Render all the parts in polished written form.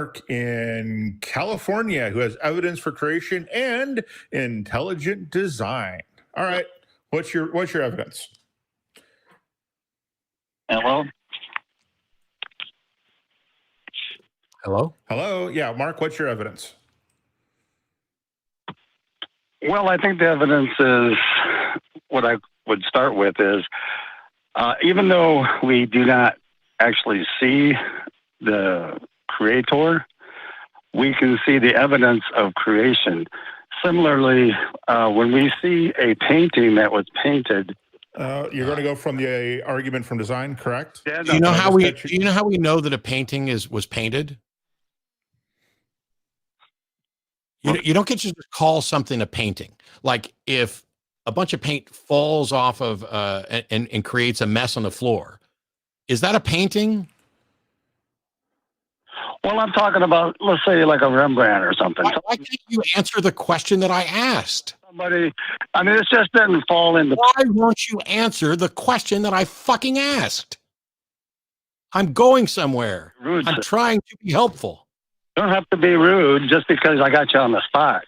Mark in California, who has evidence for creation and intelligent design. All right, what's your evidence? Hello? Hello? Hello? Yeah, Mark, what's your evidence? Well, I think the evidence is what I would start with is even though we do not actually see the creator, we can see the evidence of creation. Similarly, when we see a painting that was painted, You're going to go from the argument from design, correct? Yeah, Do you know how we know that a painting was painted? You don't get to just call something a painting. Like if a bunch of paint falls off of and creates a mess on the floor, is that a painting? well, I'm talking about, let's say, like a Rembrandt or something. Why can't you answer the question that I asked? Somebody, I mean, it just didn't fall into. Why won't you answer the question that I fucking asked? I'm going somewhere. Rude. I'm trying to be helpful. You don't have to be rude just because I got you on the spot.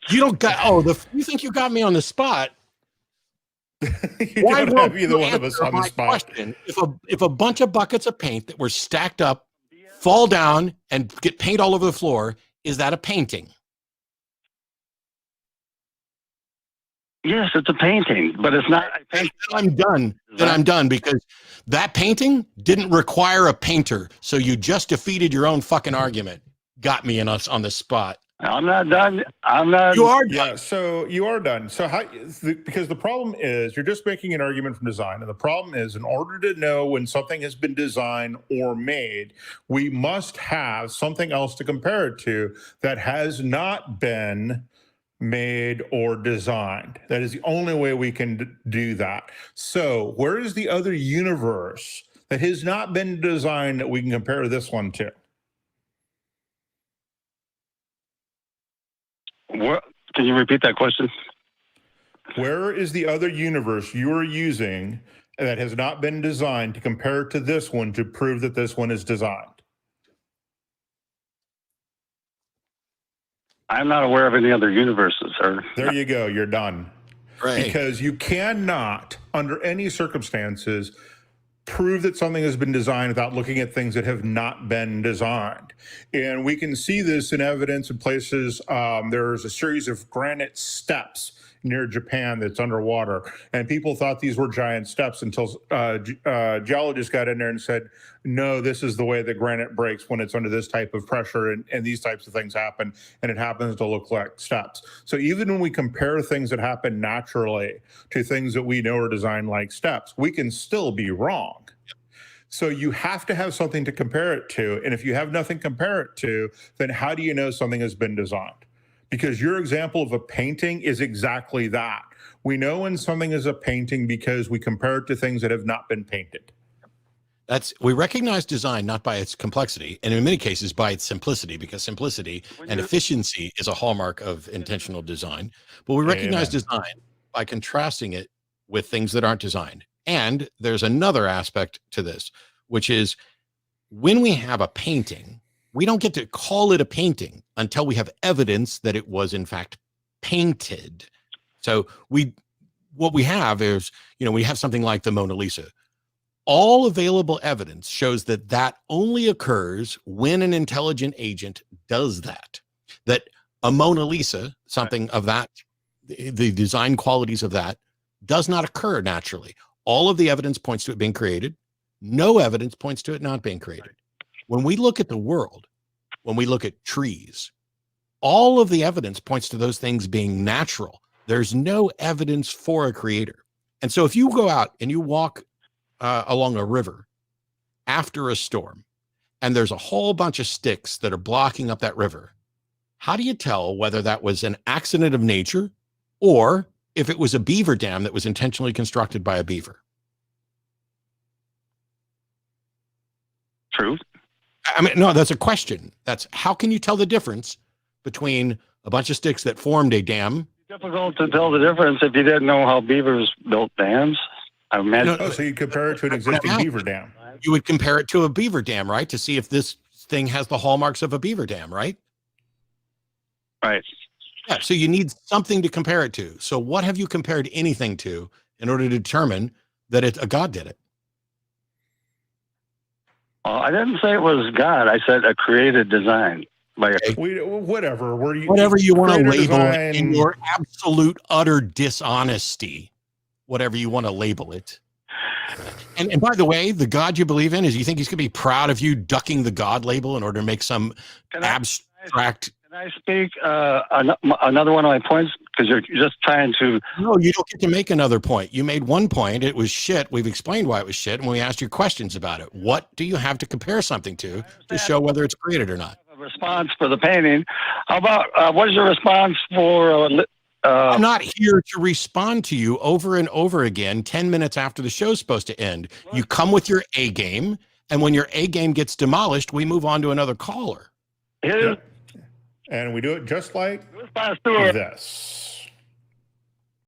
You don't got. You think you got me on the spot? Why don't have either one of us on the spot? Question, if a bunch of buckets of paint that were stacked up fall down and get paint all over the floor, is that a painting? Yes, it's a painting, but it's not. I'm done. Then I'm done because that painting didn't require a painter. So you just defeated your own fucking argument. Got me on the spot. I'm not done. I'm not. You are done. Yeah, so you are done. So because the problem is you're just making an argument from design. And the problem is in order to know when something has been designed or made, we must have something else to compare it to that has not been made or designed. That is the only way we can do that. So where is the other universe that has not been designed that we can compare this one to? What, can you repeat that question? Where is the other universe you are using that has not been designed to compare to this one to prove that this one is designed? I'm not aware of any other universes, sir. There you go. You're done. Right. Because you cannot, under any circumstances, prove that something has been designed without looking at things that have not been designed. And we can see this in evidence in places. There's a series of granite steps near Japan that's underwater. And people thought these were giant steps until geologists got in there and said, no, this is the way that granite breaks when it's under this type of pressure, and these types of things happen, and it happens to look like steps. So even when we compare things that happen naturally to things that we know are designed like steps, we can still be wrong. So you have to have something to compare it to. And if you have nothing to compare it to, then how do you know something has been designed? Because your example of a painting is exactly that. We know when something is a painting because we compare it to things that have not been painted. We recognize design not by its complexity, and in many cases by its simplicity, because simplicity and efficiency is a hallmark of intentional design. But we recognize design by contrasting it with things that aren't designed. And there's another aspect to this, which is when we have a painting, we don't get to call it a painting until we have evidence that it was in fact painted. So what we have is, we have something like the Mona Lisa. All available evidence shows that that only occurs when an intelligent agent does that. That a Mona Lisa, something of that, the design qualities of that, does not occur naturally. All of the evidence points to it being created. No evidence points to it not being created. When we look at the world, when we look at trees, all of the evidence points to those things being natural. There's no evidence for a creator. And so if you go out and you walk along a river after a storm, and there's a whole bunch of sticks that are blocking up that river, how do you tell whether that was an accident of nature or if it was a beaver dam that was intentionally constructed by a beaver? True. I mean, no, that's a question. That's how can you tell the difference between a bunch of sticks that formed a dam? Difficult to tell the difference if you didn't know how beavers built dams. I imagine. So you compare it to an existing beaver dam. You would compare it to a beaver dam, right? To see if this thing has the hallmarks of a beaver dam, right? Right. Yeah. So you need something to compare it to. So what have you compared anything to in order to determine that a God did it? Well, I didn't say it was God. I said a created design. Whatever. Whatever you want to label design, in your absolute utter dishonesty, whatever you want to label it. And by the way, the God you believe in, you think he's going to be proud of you ducking the God label in order to make some abstract. Can I speak another one of my points? Because you're just trying to. No, you don't get to make another point. You made one point. It was shit. We've explained why it was shit, and we asked you questions about it. What do you have to compare something to show whether it's created or not? Response for the painting. How about what is your response for? I'm not here to respond to you over and over again 10 minutes after the show's supposed to end. You come with your A game, and when your A game gets demolished, we move on to another caller. and we do it just like this.